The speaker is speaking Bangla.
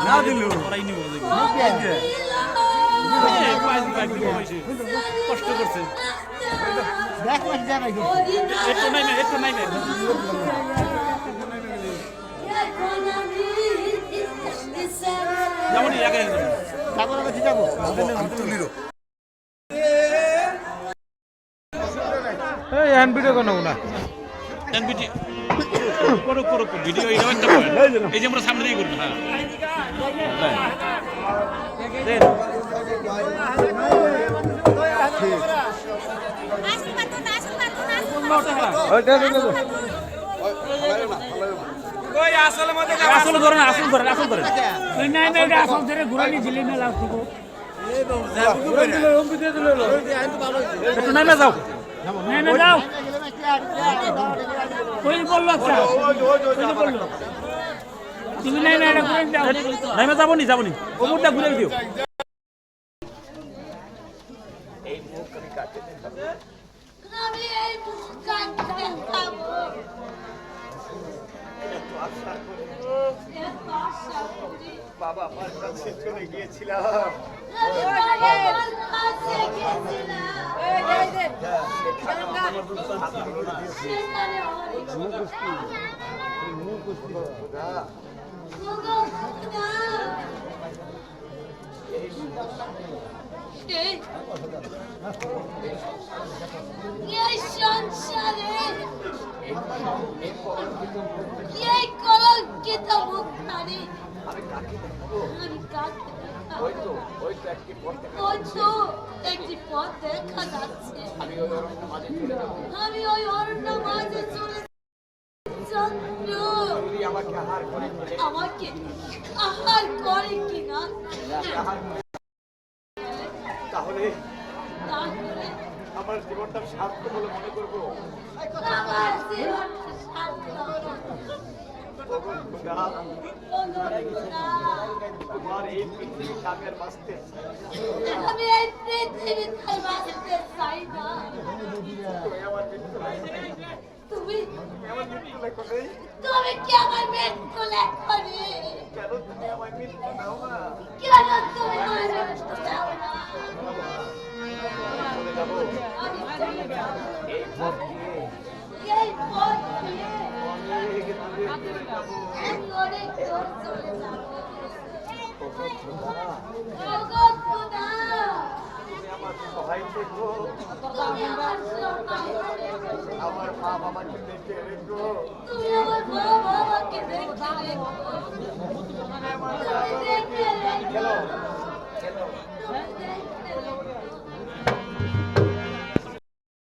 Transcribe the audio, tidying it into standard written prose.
না দিলু কষ্ট করছে একটু নাই যাবো ভিডিও কেন না করো ভিডিও এই যে আমরা সামনে দিয়ে করবো হ্যাঁ আসল করেন ঘুরানি ঝিলি মেলা যাও যাও কই বললো তুমি নাইমে যাবনি ওমরটা ঘুরে দিও বাবা আমার কাছে চলে গিয়েছিলাম একটি পথ দেখা যাচ্ছে আমি ওই অরণ্য মাঝে চলে চন্দ্র আমাকে আহার করে কিনা তাহলে আমার জীবনটা সার্থক বলে মনে করবো আমার জীবনটা সার্থক তোমার এই পৃথিবী কাকের বাঁচতে আমি এই পৃথিবীতে বাঁচতে চাই না তুমি কি আমার মৃত্যু লেখো নেই কেন তুমি আমার মৃত্যু নাও না কেন তুমি আমার মৃত্যু নাও না এই পথ দিয়ে আমি অনেক দূর চলে যাবো আমার সহায় থেকো আমার মা বাবাকে দেখে রেখো তুমি আমার মা বাবাকে দেখে রেখো